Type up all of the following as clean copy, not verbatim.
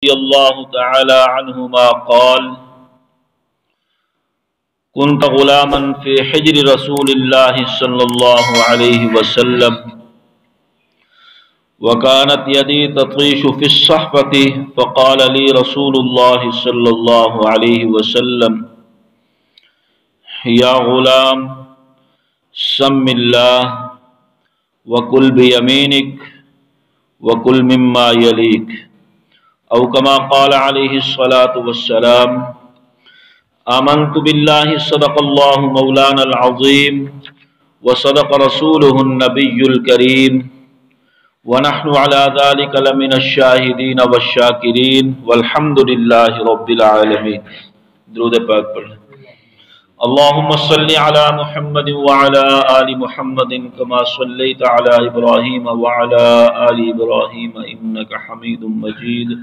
رضی اللہ تعالی عنہما قال كنت غلاما في حجر رسول الله صلى الله عليه وسلم وكانت يدي تطيش في الصحبة فقال لي رسول الله صلى الله عليه وسلم يا غلام سم الله وكل بيمينك وكل مما يليك او كما قال عليه الصلاة والسلام آمنت بالله صدق الله مولانا العظيم وصدق رسوله النبي الكريم ونحن على ذلك لمن الشاهدين والشاكرين والحمد لله رب العالمين. درود پاک پڑھ. اللهم صل على محمد وعلى آل محمد كما صليت على إبراهيم وعلى آل إبراهيم إنك حميد مجيد.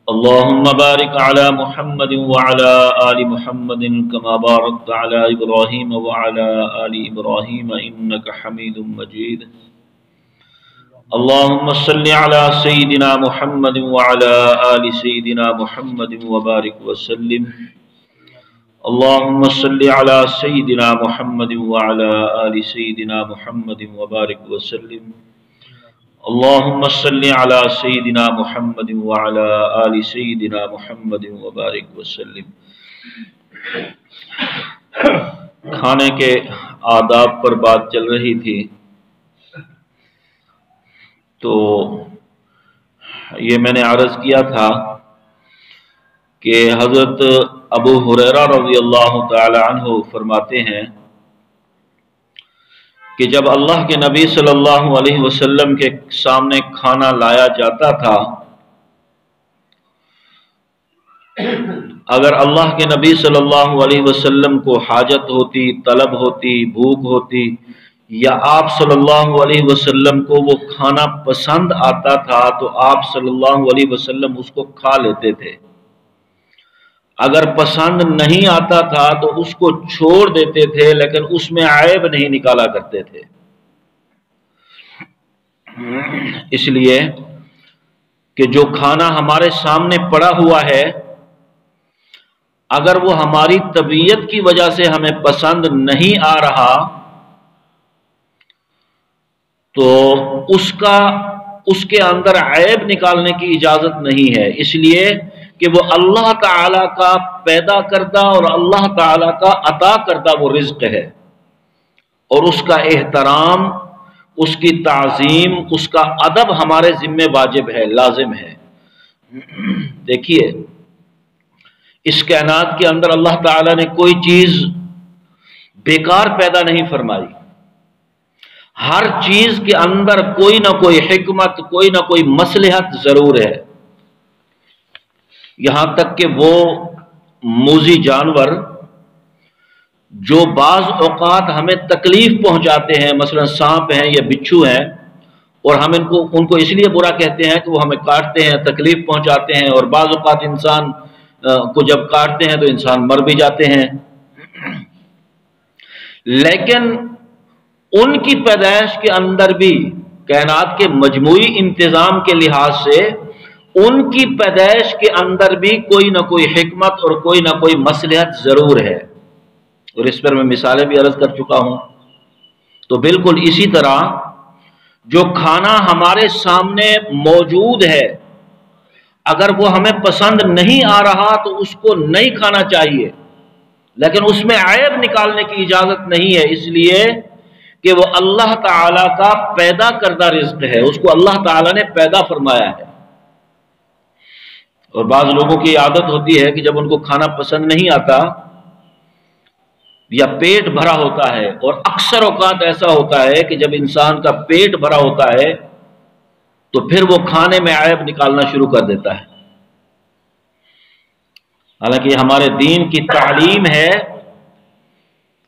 اللهم بارك على محمد وعلى آل محمد كما باركت على إبراهيم وعلى آل إبراهيم إنك حميد مجيد. اللهم صل على سيدنا محمد وعلى آل سيدنا محمد وبارك وسلم. اللهم صل على سيدنا محمد وعلى آل سيدنا محمد وبارك وسلم. اللهم صل على سيدنا محمد وعلى آل سيدنا محمد وبارك وسلم. کھانے کے آداب پر بات چل رہی تھی تو یہ میں نے عرض کیا تھا کہ حضرت ابو ہریرہ رضی اللہ تعالی عنہ فرماتے ہیں کہ جب اللہ کے نبی صلی اللہ علیہ وسلم کے سامنے کھانا لایا جاتا تھا، اگر اللہ کے نبی صلی اللہ علیہ وسلم کو حاجت ہوتی، طلب ہوتی، بھوک ہوتی، یا آپ صلی اللہ علیہ وسلم کو وہ کھانا پسند آتا تھا تو آپ صلی اللہ علیہ وسلم اس کو کھا لیتے تھے. اگر پسند نہیں آتا تھا تو اس کو چھوڑ دیتے تھے، لیکن اس میں عیب نہیں نکالا کرتے تھے. اس لیے کہ جو کھانا ہمارے سامنے پڑا ہوا ہے، اگر وہ ہماری طبیعت کی وجہ سے ہمیں پسند نہیں آ رہا تو اس کے اندر عیب نکالنے کی اجازت نہیں ہے. اس لیے کہ وہ اللہ تعالیٰ کا پیدا کردہ اور اللہ تعالیٰ کا عطا کردہ وہ رزق ہے، اور اس کا احترام، اس کی تعظیم، اس کا ادب ہمارے ذمہ واجب ہے، لازم ہے. دیکھیے، اس کائنات کے اندر اللہ تعالیٰ نے کوئی چیز بیکار پیدا نہیں فرمائی. ہر چیز کے اندر کوئی نہ کوئی حکمت، کوئی نہ کوئی مصلحت ضرور ہے. یہاں تک کہ وہ موذی جانور جو بعض اوقات ہمیں تکلیف پہنچاتے ہیں، مثلا سانپ ہیں یا بچھو ہیں، اور ہم ان کو اس لیے برا کہتے ہیں کہ وہ ہمیں کاٹتے ہیں، تکلیف پہنچاتے ہیں، اور بعض اوقات انسان کو جب کاٹتے ہیں تو انسان مر بھی جاتے ہیں. لیکن ان کی پیدائش کے اندر بھی کائنات کے مجموعی انتظام کے لحاظ سے ان کی پیدائش کے اندر بھی کوئی نہ کوئی حکمت اور کوئی نہ کوئی مصلحت ضرور ہے، اور اس پر میں مثالیں بھی عرض کر چکا ہوں. تو بالکل اسی طرح جو کھانا ہمارے سامنے موجود ہے، اگر وہ ہمیں پسند نہیں آ رہا تو اس کو نہیں کھانا چاہیے، لیکن اس میں عیب نکالنے کی اجازت نہیں ہے. اس لیے کہ وہ اللہ تعالیٰ کا پیدا کردہ رزق ہے، اس کو اللہ تعالیٰ نے پیدا فرمایا ہے. اور بعض لوگوں کی عادت ہوتی ہے کہ جب ان کو کھانا پسند نہیں آتا یا پیٹ بھرا ہوتا ہے، اور اکثر اوقات ایسا ہوتا ہے کہ جب انسان کا پیٹ بھرا ہوتا ہے تو پھر وہ کھانے میں عیب نکالنا شروع کر دیتا ہے. حالانکہ ہمارے دین کی تعلیم ہے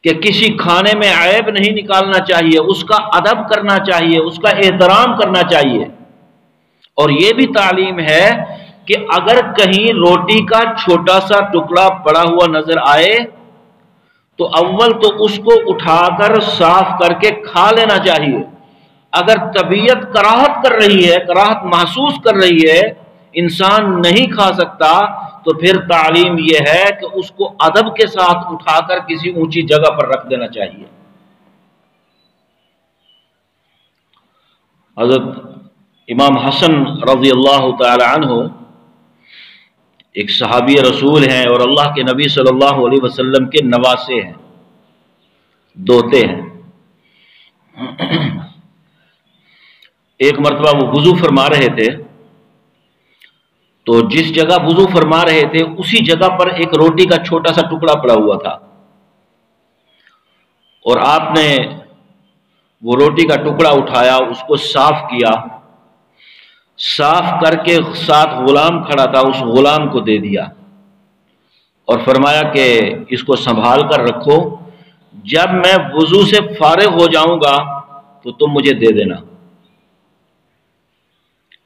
کہ کسی کھانے میں عیب نہیں نکالنا چاہیے، اس کا ادب کرنا چاہیے، اس کا احترام کرنا چاہیے. اور یہ بھی تعلیم ہے کہ اگر کہیں روٹی کا چھوٹا سا ٹکڑا پڑا ہوا نظر آئے تو اول تو اس کو اٹھا کر صاف کر کے کھا لینا چاہیے. اگر طبیعت کراہت کر رہی ہے، کراہت محسوس کر رہی ہے انسان نہیں کھا سکتا تو پھر تعلیم یہ ہے کہ اس کو ادب کے ساتھ اٹھا کر کسی اونچی جگہ پر رکھ دینا چاہیے۔ حضرت امام حسن رضی اللہ تعالی عنہ ایک صحابی رسول ہیں اور اللہ کے نبی صلی اللہ علیہ وسلم کے نواسے ہیں، دوتے ہیں۔ ایک مرتبہ وہ وضو فرما رہے تھے، تو جس جگہ وضو فرما رہے تھے اسی جگہ پر ایک روٹی کا چھوٹا سا ٹکڑا پڑا ہوا تھا، اور آپ نے وہ روٹی کا ٹکڑا اٹھایا، اس کو صاف کیا، صاف کر کے ساتھ غلام کھڑا تھا، اس غلام کو دے دیا اور فرمایا کہ اس کو سنبھال کر رکھو، جب میں وضو سے فارغ ہو جاؤں گا تو تم مجھے دے دینا۔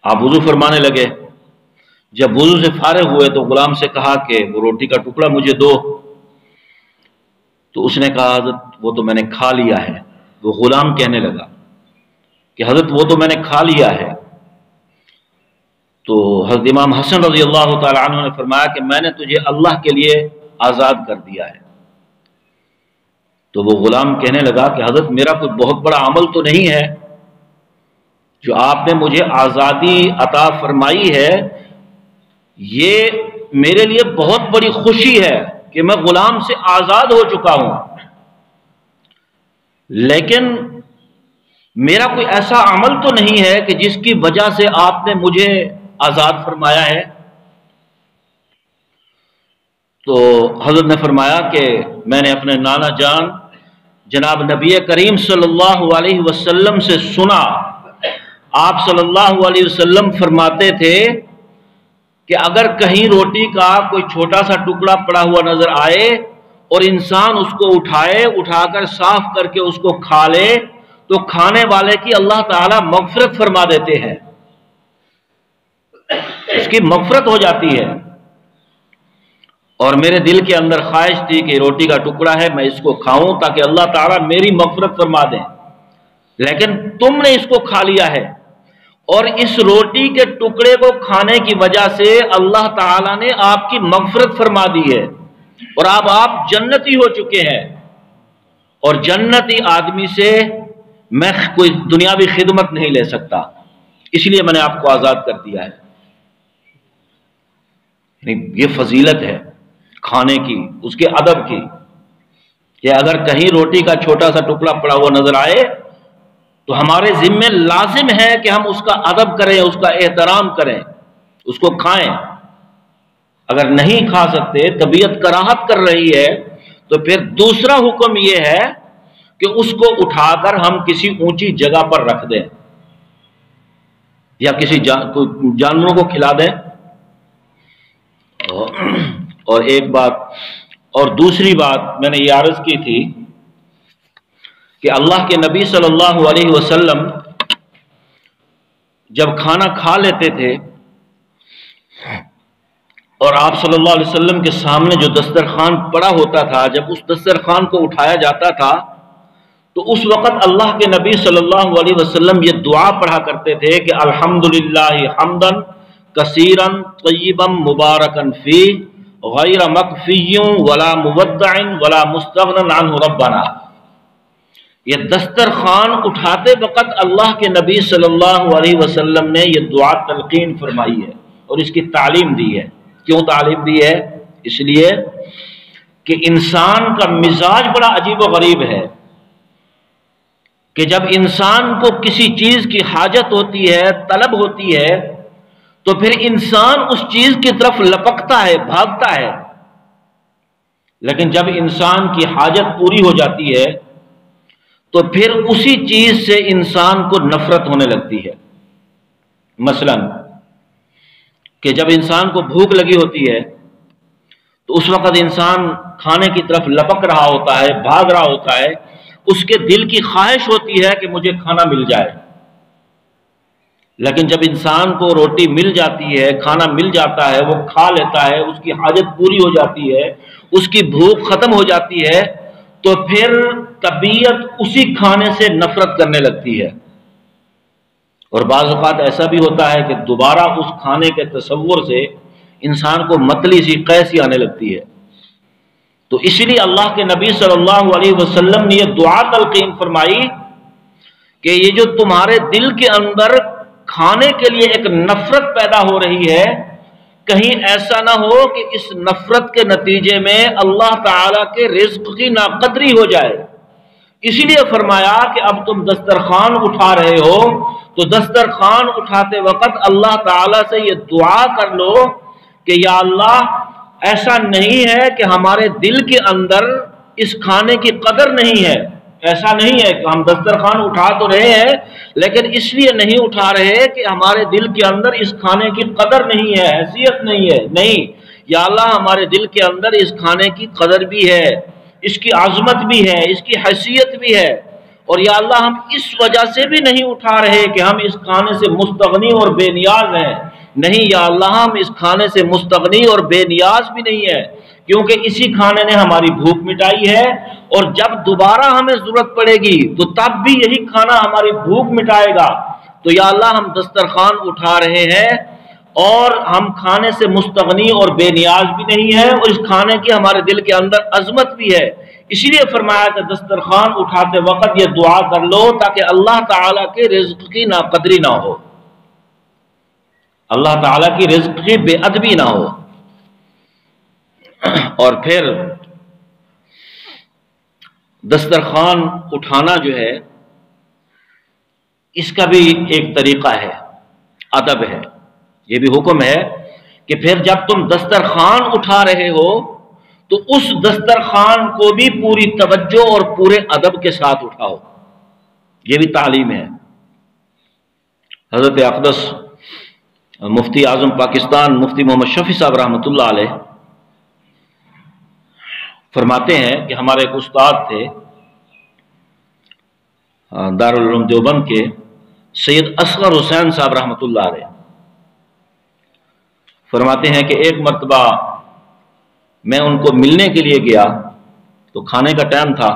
آپ وضو فرمانے لگے، جب وضو سے فارغ ہوئے تو غلام سے کہا کہ وہ روٹی کا ٹکڑا مجھے دو، تو اس نے کہا حضرت وہ تو میں نے کھا لیا ہے۔ وہ غلام کہنے لگا کہ حضرت وہ تو میں نے کھا لیا ہے۔ تو حضرت امام حسن رضی اللہ تعالی عنہ نے فرمایا کہ میں نے تجھے اللہ کے لیے آزاد کر دیا ہے۔ تو وہ غلام کہنے لگا کہ حضرت میرا کوئی بہت بڑا عمل تو نہیں ہے جو آپ نے مجھے آزادی عطا فرمائی ہے، یہ میرے لیے بہت بڑی خوشی ہے کہ میں غلام سے آزاد ہو چکا ہوں، لیکن میرا کوئی ایسا عمل تو نہیں ہے کہ جس کی وجہ سے آپ نے مجھے آزاد فرمایا ہے۔ تو حضرت نے فرمایا کہ میں نے اپنے نانا جان جناب نبی کریم صلی اللہ علیہ وسلم سے سنا، آپ صلی اللہ علیہ وسلم فرماتے تھے کہ اگر کہیں روٹی کا کوئی چھوٹا سا ٹکڑا پڑا ہوا نظر آئے اور انسان اس کو اٹھا کر صاف کر کے اس کو کھا لے تو کھانے والے کی اللہ تعالیٰ مغفرت فرما دیتے ہیں، اس کی مغفرت ہو جاتی ہے۔ اور میرے دل کے اندر خواہش تھی کہ روٹی کا ٹکڑا ہے میں اس کو کھاؤں تاکہ اللہ تعالیٰ میری مغفرت فرما دیں، لیکن تم نے اس کو کھا لیا ہے، اور اس روٹی کے ٹکڑے کو کھانے کی وجہ سے اللہ تعالیٰ نے آپ کی مغفرت فرما دی ہے اور آپ جنتی ہو چکے ہیں، اور جنتی آدمی سے میں کوئی دنیاوی خدمت نہیں لے سکتا، اس لیے میں نے آپ کو آزاد کر دیا ہے۔ یہ فضیلت ہے کھانے کی، اس کے ادب کی، کہ اگر کہیں روٹی کا چھوٹا سا ٹکڑا پڑا ہوا نظر آئے تو ہمارے ذمے لازم ہے کہ ہم اس کا ادب کریں، اس کا احترام کریں، اس کو کھائیں۔ اگر نہیں کھا سکتے، طبیعت کراہت کر رہی ہے، تو پھر دوسرا حکم یہ ہے کہ اس کو اٹھا کر ہم کسی اونچی جگہ پر رکھ دیں یا کسی جانوروں کو کھلا دیں۔ اور ایک بات اور دوسری بات میں نے یہ عرض کی تھی کہ اللہ کے نبی صلی اللہ علیہ وسلم جب کھانا کھا لیتے تھے اور آپ صلی اللہ علیہ وسلم کے سامنے جو دسترخوان پڑا ہوتا تھا، جب اس دسترخوان کو اٹھایا جاتا تھا تو اس وقت اللہ کے نبی صلی اللہ علیہ وسلم یہ دعا پڑھا کرتے تھے کہ الحمدللہ حمدن کثیرا طیبا مبارکا فیہ غیر مکفی ولا مودع ولا مستغن عنہ ربنا۔ یہ دسترخوان اٹھاتے وقت اللہ کے نبی صلی اللہ علیہ وسلم نے یہ دعا تلقین فرمائی ہے اور اس کی تعلیم دی ہے۔ کیوں تعلیم دی ہے؟ اس لیے کہ انسان کا مزاج بڑا عجیب و غریب ہے کہ جب انسان کو کسی چیز کی حاجت ہوتی ہے، طلب ہوتی ہے، تو پھر انسان اس چیز کی طرف لپکتا ہے، بھاگتا ہے، لیکن جب انسان کی حاجت پوری ہو جاتی ہے تو پھر اسی چیز سے انسان کو نفرت ہونے لگتی ہے۔ مثلا کہ جب انسان کو بھوک لگی ہوتی ہے تو اس وقت انسان کھانے کی طرف لپک رہا ہوتا ہے، بھاگ رہا ہوتا ہے، اس کے دل کی خواہش ہوتی ہے کہ مجھے کھانا مل جائے، لیکن جب انسان کو روٹی مل جاتی ہے، کھانا مل جاتا ہے، وہ کھا لیتا ہے، اس کی حاجت پوری ہو جاتی ہے، اس کی بھوک ختم ہو جاتی ہے، تو پھر طبیعت اسی کھانے سے نفرت کرنے لگتی ہے اور بعض اوقات ایسا بھی ہوتا ہے کہ دوبارہ اس کھانے کے تصور سے انسان کو متلی سی قیسی آنے لگتی ہے۔ تو اسی لیے اللہ کے نبی صلی اللہ علیہ وسلم نے یہ دعا تلقین فرمائی کہ یہ جو تمہارے دل کے اندر کھانے کے لیے ایک نفرت پیدا ہو رہی ہے، کہیں ایسا نہ ہو کہ اس نفرت کے نتیجے میں اللہ تعالیٰ کے رزق کی ناقدری ہو جائے۔ اسی لیے فرمایا کہ اب تم دسترخوان اٹھا رہے ہو تو دسترخوان اٹھاتے وقت اللہ تعالیٰ سے یہ دعا کر لو کہ یا اللہ، ایسا نہیں ہے کہ ہمارے دل کے اندر اس کھانے کی قدر نہیں ہے، ایسا نہیں ہے کہ ہم دسترخوان اٹھا تو رہے ہیں لیکن اس لیے نہیں اٹھا رہے کہ ہمارے دل کے اندر اس کھانے کی قدر نہیں ہے، حیثیت نہیں ہے، نہیں، یا اللہ ہمارے دل کے اندر اس کھانے کی قدر بھی ہے، اس کی عظمت بھی ہے، اس کی حیثیت بھی ہے، اور یا اللہ ہم اس وجہ سے بھی نہیں اٹھا رہے کہ ہم اس کھانے سے مستغنی اور بے نیاز ہیں، نہیں یا اللہ ہم اس کھانے سے مستغنی اور بے نیاز بھی نہیں ہے، کیونکہ اسی کھانے نے ہماری بھوک مٹائی ہے، اور جب دوبارہ ہمیں ضرورت پڑے گی تو تب بھی یہی کھانا ہماری بھوک مٹائے گا۔ تو یا اللہ ہم دسترخوان اٹھا رہے ہیں اور ہم کھانے سے مستغنی اور بے نیاز بھی نہیں ہے، اور اس کھانے کی ہمارے دل کے اندر عظمت بھی ہے، اسی لیے فرمایا کہ دسترخوان اٹھاتے وقت یہ دعا کر لو تاکہ اللہ تعالیٰ کے رزق کی ناقدری نہ ہو، اللہ تعالیٰ کی رزق کی بے ادبی نہ ہو۔ اور پھر دسترخوان اٹھانا جو ہے اس کا بھی ایک طریقہ ہے، ادب ہے، یہ بھی حکم ہے کہ پھر جب تم دسترخوان اٹھا رہے ہو تو اس دسترخوان کو بھی پوری توجہ اور پورے ادب کے ساتھ اٹھاؤ، یہ بھی تعلیم ہے۔ حضرت اقدس مفتی اعظم پاکستان مفتی محمد شفیع صاحب رحمۃ اللہ علیہ فرماتے ہیں کہ ہمارے ایک استاد تھے دارالعلوم دیوبند کے، سید اصغر حسین صاحب رحمۃ اللہ علیہ، فرماتے ہیں کہ ایک مرتبہ میں ان کو ملنے کے لیے گیا تو کھانے کا ٹائم تھا،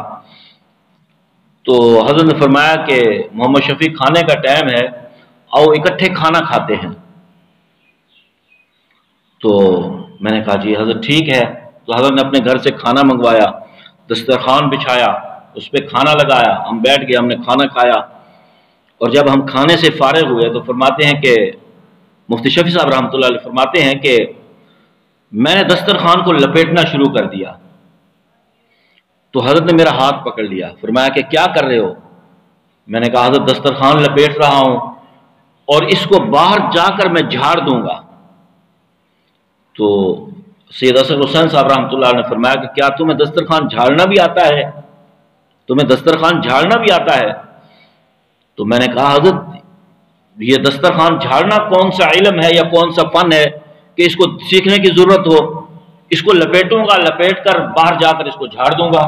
تو حضرت نے فرمایا کہ محمد شفیع کھانے کا ٹائم ہے، آؤ اکٹھے کھانا کھاتے ہیں۔ تو میں نے کہا جی حضرت ٹھیک ہے، تو حضرت نے اپنے گھر سے کھانا منگوایا، دسترخوان بچھایا، اس پہ کھانا لگایا، ہم بیٹھ گئے، ہم نے کھانا کھایا، اور جب ہم کھانے سے فارغ ہوئے تو فرماتے ہیں کہ مفتی شفیع صاحب رحمۃ اللہ علیہ فرماتے ہیں کہ میں نے دسترخوان کو لپیٹنا شروع کر دیا، تو حضرت نے میرا ہاتھ پکڑ لیا، فرمایا کہ کیا کر رہے ہو؟ میں نے کہا حضرت دسترخوان لپیٹ رہا ہوں اور اس کو باہر جا کر میں جھاڑ دوں گا۔ تو سید اصغر حسین صاحب رحمۃ اللہ علیہ نے فرمایا کہ کیا تمہیں دسترخوان جھاڑنا بھی آتا ہے؟ تمہیں دسترخوان جھاڑنا بھی آتا ہے؟ تو میں نے کہا حضرت یہ دسترخوان جھاڑنا کون سا علم ہے یا کون سا فن ہے کہ اس کو سیکھنے کی ضرورت ہو؟ اس کو لپیٹوں گا، لپیٹ کر باہر جا کر اس کو جھاڑ دوں گا۔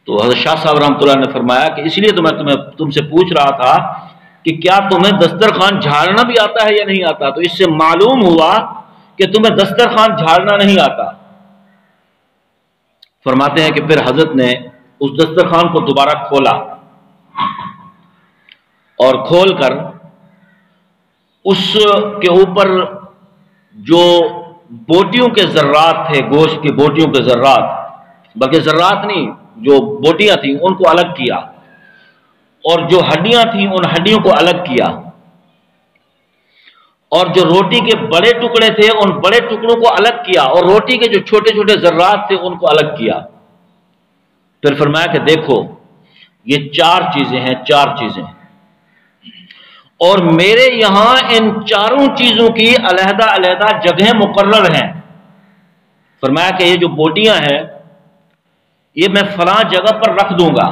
تو حضرت شاہ صاحب رحمۃ اللہ نے فرمایا کہ اس لیے تو میں تم سے پوچھ رہا تھا کہ کیا تمہیں دسترخوان جھاڑنا بھی آتا ہے یا نہیں آتا؟ تو اس سے معلوم ہوا کہ تمہیں دسترخوان جھاڑنا نہیں آتا۔ فرماتے ہیں کہ پھر حضرت نے اس دسترخوان کو دوبارہ کھولا اور کھول کر اس کے اوپر جو بوٹیوں کے ذرات تھے، گوشت کی بوٹیوں کے ذرات، بلکہ ذرات نہیں، جو بوٹیاں تھیں ان کو الگ کیا، اور جو ہڈیاں تھیں ان ہڈیوں کو الگ کیا، اور جو روٹی کے بڑے ٹکڑے تھے ان بڑے ٹکڑوں کو الگ کیا، اور روٹی کے جو چھوٹے چھوٹے ذرات تھے ان کو الگ کیا۔ پھر فرمایا کہ دیکھو یہ 4 چیزیں ہیں، 4 چیزیں، اور میرے یہاں ان 4 چیزوں کی علیحدہ علیحدہ جگہیں مقرر ہیں۔ فرمایا کہ یہ جو بوٹیاں ہیں یہ میں فلاں جگہ پر رکھ دوں گا،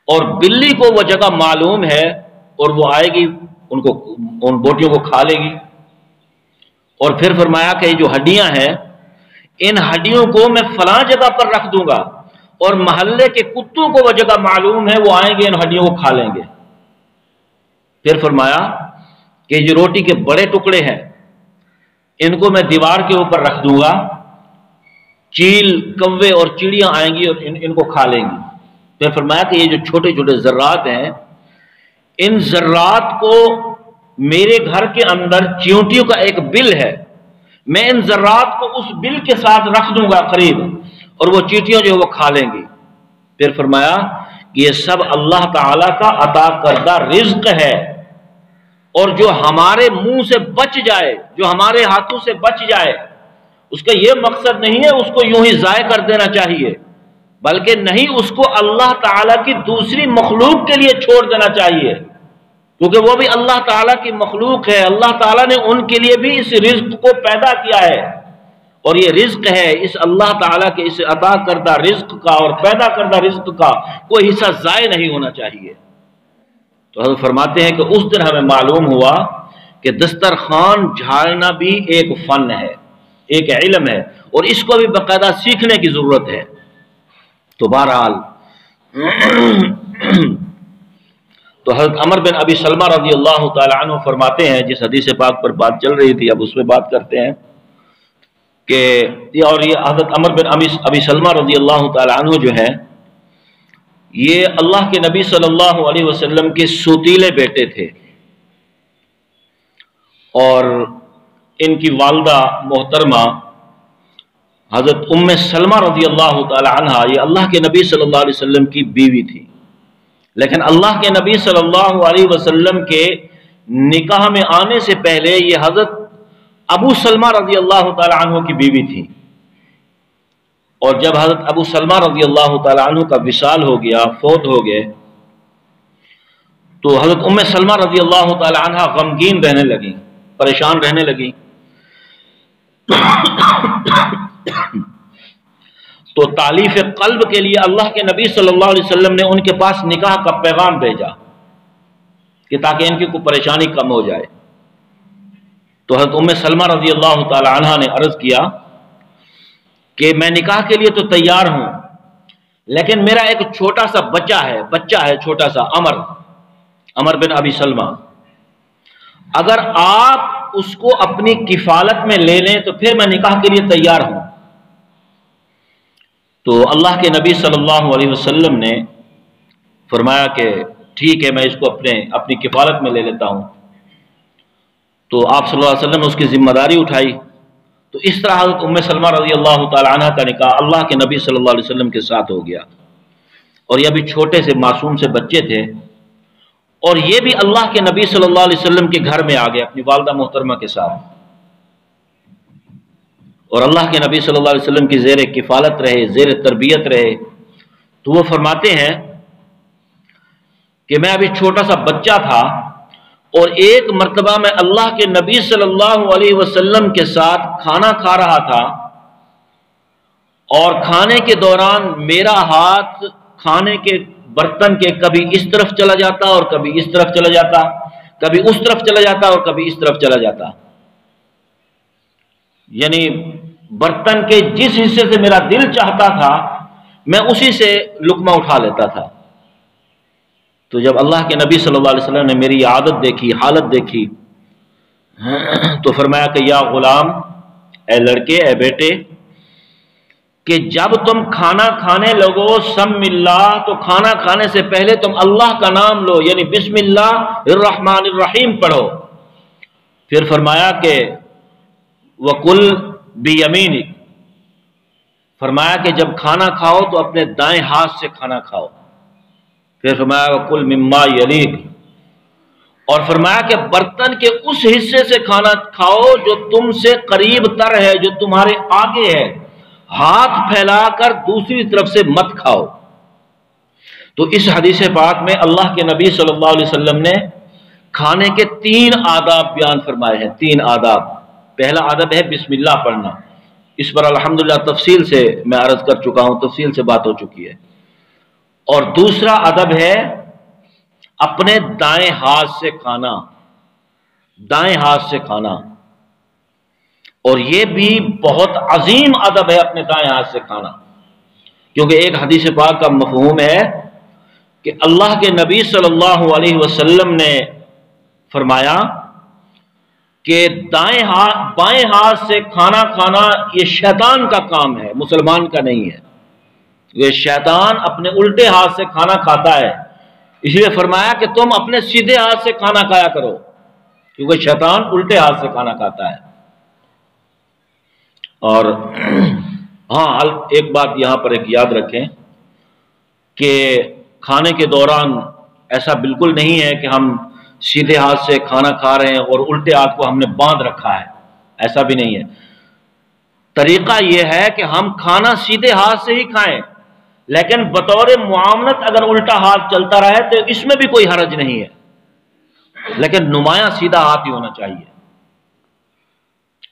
اور بلی کو وہ جگہ معلوم ہے اور وہ آئے گی ان بوٹیوں کو کھا لے گی۔ اور پھر فرمایا کہ یہ جو ہڈیاں ہیں ان ہڈیوں کو میں فلاں جگہ پر رکھ دوں گا، اور محلے کے کتوں کو وہ جگہ معلوم ہے، وہ آئیں گے ان ہڈیوں کو کھا لیں گے۔ پھر فرمایا کہ یہ روٹی کے بڑے ٹکڑے ہیں ان کو میں دیوار کے اوپر رکھ دوں گا، چیل، کوے اور چڑیاں آئیں گی اور ان کو کھا لیں گی۔ پھر فرمایا کہ یہ جو چھوٹے چھوٹے ذرات ہیں ان ذرات کو میرے گھر کے اندر چیونٹیوں کا ایک بل ہے، میں ان ذرات کو اس بل کے ساتھ رکھ دوں گا قریب، اور وہ چیونٹیاں جو وہ کھا لیں گی۔ پھر فرمایا کہ یہ سب اللہ تعالی کا عطا کردہ رزق ہے، اور جو ہمارے منہ سے بچ جائے، جو ہمارے ہاتھوں سے بچ جائے، اس کا یہ مقصد نہیں ہے اس کو یوں ہی ضائع کر دینا چاہیے، بلکہ نہیں، اس کو اللہ تعالیٰ کی دوسری مخلوق کے لیے چھوڑ دینا چاہیے، کیونکہ وہ بھی اللہ تعالیٰ کی مخلوق ہے۔ اللہ تعالیٰ نے ان کے لیے بھی اس رزق کو پیدا کیا ہے، اور یہ رزق ہے، اس اللہ تعالیٰ کے اس عطا کردہ رزق کا اور پیدا کردہ رزق کا کوئی حصہ ضائع نہیں ہونا چاہیے۔ تو حضرت فرماتے ہیں کہ اس دن ہمیں معلوم ہوا کہ دسترخوان جھاڑنا بھی ایک فن ہے، ایک علم ہے، اور اس کو بھی باقاعدہ سیکھنے کی ضرورت ہے۔ تو بہرحال تو حضرت عمر بن ابی سلمہ رضی اللہ تعالی عنہ فرماتے ہیں، جس حدیث پاک پر بات چل رہی تھی اب اس میں بات کرتے ہیں کہ یہ حضرت عمر بن ابی سلمہ رضی اللہ تعالی عنہ جو ہے، یہ اللہ کے نبی صلی اللہ علیہ وسلم کے سوتیلے بیٹے تھے، اور ان کی والدہ محترمہ حضرت ام سلمہ رضی اللہ تعالی عنہ یہ اللہ کے نبی صلی اللہ علیہ وسلم کی بیوی تھی، لیکن اللہ کے نبی صلی اللہ علیہ وسلم کے نکاح میں آنے سے پہلے یہ حضرت ابو سلمہ رضی اللہ تعالی عنہ کی بیوی تھی، اور جب حضرت ابو سلمہ رضی اللہ تعالی عنہ کا وصال ہو گیا، فوت ہو گئے، تو حضرت ام سلمہ رضی اللہ تعالی عنہ غمگین رہنے لگی، پریشان رہنے لگی۔ تو تالیف قلب کے لیے اللہ کے نبی صلی اللہ علیہ وسلم نے ان کے پاس نکاح کا پیغام بھیجا کہ تاکہ ان کی کوئی پریشانی کم ہو جائے۔ تو حضرت ام سلمہ رضی اللہ تعالی عنہ نے عرض کیا کہ میں نکاح کے لیے تو تیار ہوں، لیکن میرا ایک چھوٹا سا بچہ ہے چھوٹا سا عمر بن ابی سلمہ، اگر آپ اس کو اپنی کفالت میں لے لیں تو پھر میں نکاح کے لیے تیار ہوں۔ تو اللہ کے نبی صلی اللہ علیہ وسلم نے فرمایا کہ ٹھیک ہے، میں اس کو اپنی کفالت میں لے لیتا ہوں۔ تو آپ صلی اللہ علیہ وسلم نے اس کی ذمہ داری اٹھائی، تو اس طرح حضرت ام سلمہ رضی اللہ تعالی عنہ کا نکاح اللہ کے نبی صلی اللہ علیہ وسلم کے ساتھ ہو گیا، اور یہ بھی چھوٹے سے معصوم سے بچے تھے، اور یہ بھی اللہ کے نبی صلی اللہ علیہ وسلم کے گھر میں آ گئے اپنی والدہ محترمہ کے ساتھ، اور اللہ کے نبی صلی اللہ علیہ وسلم کی زیر کفالت رہے، زیر تربیت رہے۔ تو وہ فرماتے ہیں کہ میں ابھی چھوٹا سا بچہ تھا، اور ایک مرتبہ میں اللہ کے نبی صلی اللہ علیہ وسلم کے ساتھ کھانا کھا رہا تھا، اور کھانے کے دوران میرا ہاتھ کھانے کے برتن کے کبھی اس طرف چلا جاتا اور کبھی اس طرف چلا جاتا، کبھی اس طرف چلا جاتا اور کبھی اس طرف چلا جاتا، یعنی برتن کے جس حصے سے میرا دل چاہتا تھا میں اسی سے لقمہ اٹھا لیتا تھا۔ تو جب اللہ کے نبی صلی اللہ علیہ وسلم نے میری عادت دیکھی، حالت دیکھی، تو فرمایا کہ یا غلام، اے لڑکے، اے بیٹے، کہ جب تم کھانا کھانے لگو سم اللہ، تو کھانا کھانے سے پہلے تم اللہ کا نام لو، یعنی بسم اللہ الرحمن الرحیم پڑھو۔ پھر فرمایا کہ وَقُلْ بِيَمِينِكَ، فرمایا کہ جب کھانا کھاؤ تو اپنے دائیں ہاتھ سے کھانا کھاؤ۔ پھر فرمایا وَقُلْ مِمَّا يَلِيكَ، اور فرمایا کہ برتن کے اس حصے سے کھانا کھاؤ جو تم سے قریب تر ہے، جو تمہارے آگے ہے، ہاتھ پھیلا کر دوسری طرف سے مت کھاؤ۔ تو اس حدیث پاک میں اللہ کے نبی صلی اللہ علیہ وسلم نے کھانے کے 3 آداب بیان فرمائے ہیں، 3 آداب۔ پہلا آداب ہے بسم اللہ پڑھنا، اس پر الحمدللہ تفصیل سے میں عرض کر چکا ہوں، تفصیل سے بات ہو چکی ہے۔ اور دوسرا ادب ہے اپنے دائیں ہاتھ سے کھانا، دائیں ہاتھ سے کھانا، اور یہ بھی بہت عظیم ادب ہے اپنے دائیں ہاتھ سے کھانا، کیونکہ ایک حدیث پاک کا مفہوم ہے کہ اللہ کے نبی صلی اللہ علیہ وسلم نے فرمایا کہ بائیں ہاتھ سے کھانا کھانا یہ شیطان کا کام ہے، مسلمان کا نہیں ہے۔ یہ شیطان اپنے الٹے ہاتھ سے کھانا کھاتا ہے، اس لیے فرمایا کہ تم اپنے سیدھے ہاتھ سے کھانا کھایا کرو، کیونکہ شیطان الٹے ہاتھ سے کھانا کھاتا ہے۔ اور ہاں ایک بات یہاں پر ایک یاد رکھیں کہ کھانے کے دوران ایسا بالکل نہیں ہے کہ ہم سیدھے ہاتھ سے کھانا کھا رہے ہیں اور الٹے ہاتھ کو ہم نے باندھ رکھا ہے، ایسا بھی نہیں ہے۔ طریقہ یہ ہے کہ ہم کھانا سیدھے ہاتھ سے ہی کھائیں، لیکن بطور معاملت اگر الٹا ہاتھ چلتا رہے تو اس میں بھی کوئی حرج نہیں ہے، لیکن نمایاں سیدھا ہاتھ ہی ہونا چاہیے،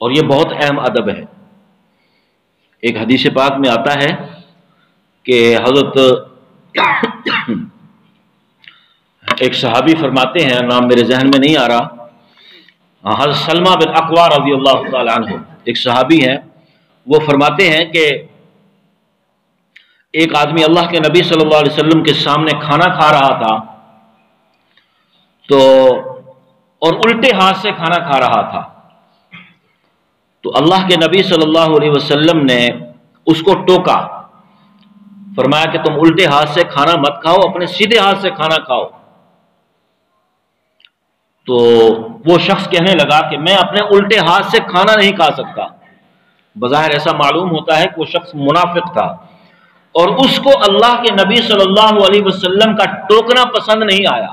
اور یہ بہت اہم ادب ہے۔ ایک حدیث پاک میں آتا ہے کہ حضرت ایک صحابی فرماتے ہیں، نام میرے ذہن میں نہیں آ رہا، حضرت سلمہ بن اکوع رضی اللہ تعالی عنہ ایک صحابی ہیں، وہ فرماتے ہیں کہ ایک آدمی اللہ کے نبی صلی اللہ علیہ وسلم کے سامنے کھانا کھا رہا تھا تو اور الٹے ہاتھ سے کھانا کھا رہا تھا، تو اللہ کے نبی صلی اللہ علیہ وسلم نے اس کو ٹوکا، فرمایا کہ تم الٹے ہاتھ سے کھانا مت کھاؤ، اپنے سیدھے ہاتھ سے کھانا کھاؤ۔ تو وہ شخص کہنے لگا کہ میں اپنے الٹے ہاتھ سے کھانا نہیں کھا سکتا۔ بظاہر ایسا معلوم ہوتا ہے کہ وہ شخص منافق تھا، اور اس کو اللہ کے نبی صلی اللہ علیہ وسلم کا ٹوکنا پسند نہیں آیا،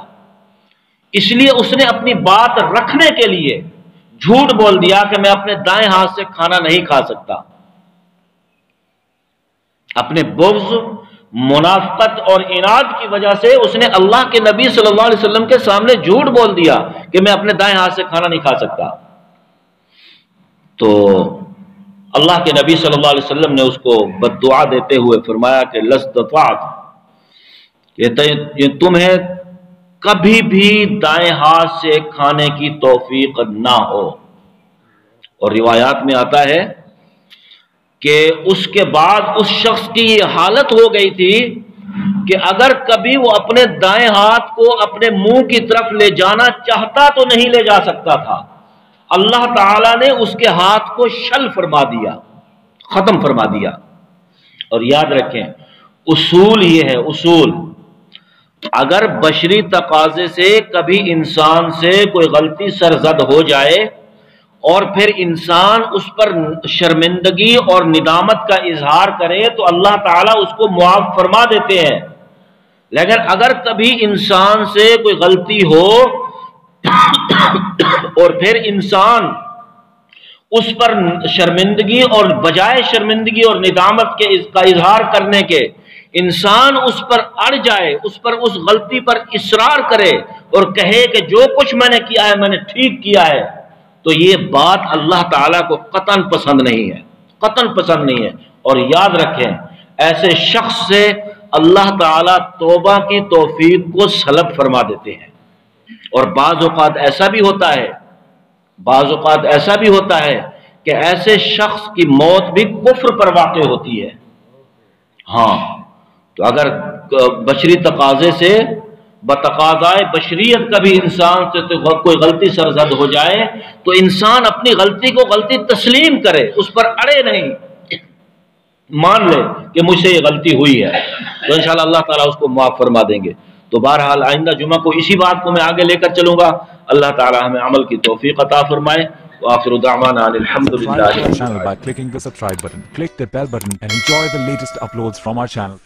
اس لیے اس نے اپنی بات رکھنے کے لیے جھوٹ بول دیا کہ میں اپنے دائیں ہاتھ سے کھانا نہیں کھا سکتا۔ اپنے بغض، منافقت اور عناد کی وجہ سے اس نے اللہ کے نبی صلی اللہ علیہ وسلم کے سامنے جھوٹ بول دیا کہ میں اپنے دائیں ہاتھ سے کھانا نہیں کھا سکتا۔ تو اللہ کے نبی صلی اللہ علیہ وسلم نے اس کو بد دعا دیتے ہوئے فرمایا کہ لستطعت، یہ تمہیں کبھی بھی دائیں ہاتھ سے کھانے کی توفیق نہ ہو۔ اور روایات میں آتا ہے کہ اس کے بعد اس شخص کی یہ حالت ہو گئی تھی کہ اگر کبھی وہ اپنے دائیں ہاتھ کو اپنے منہ کی طرف لے جانا چاہتا تو نہیں لے جا سکتا تھا، اللہ تعالیٰ نے اس کے ہاتھ کو شل فرما دیا، ختم فرما دیا۔ اور یاد رکھیں اصول یہ ہے، اصول اگر بشری تقاضے سے کبھی انسان سے کوئی غلطی سرزد ہو جائے اور پھر انسان اس پر شرمندگی اور ندامت کا اظہار کرے تو اللہ تعالیٰ اس کو معاف فرما دیتے ہیں، لیکن اگر کبھی انسان سے کوئی غلطی ہو اور پھر انسان اس پر شرمندگی اور بجائے شرمندگی اور ندامت کا اظہار کرنے کے انسان اس پر اڑ جائے، اس پر اس غلطی پر اصرار کرے اور کہے کہ جو کچھ میں نے کیا ہے میں نے ٹھیک کیا ہے، تو یہ بات اللہ تعالیٰ کو قطعاً پسند نہیں ہے، قطعاً پسند نہیں ہے۔ اور یاد رکھیں ایسے شخص سے اللہ تعالیٰ توبہ کی توفیق کو سلب فرما دیتے ہیں۔ اور بعض اوقات ایسا بھی ہوتا ہے کہ ایسے شخص کی موت بھی کفر پر واقع ہوتی ہے۔ ہاں تو اگر بشری تقاضے سے بتقاضائے بشریت کبھی انسان سے کوئی غلطی سرزد ہو جائے تو انسان اپنی غلطی کو غلطی تسلیم کرے، اس پر اڑے نہیں، مان لے کہ مجھ سے یہ غلطی ہوئی ہے، تو انشاءاللہ اللہ تعالیٰ اس کو معاف فرما دیں گے۔ تو بہرحال آئندہ جمعہ کو اسی بات کو میں آگے لے کر چلوں گا، اللہ تعالیٰ ہمیں عمل کی توفیق عطا فرمائے۔ وآخر دعوانا الحمدللہ۔ Subscribe to our channel by clicking the subscribe button. Click the bell button and enjoy the latest uploads from our channel.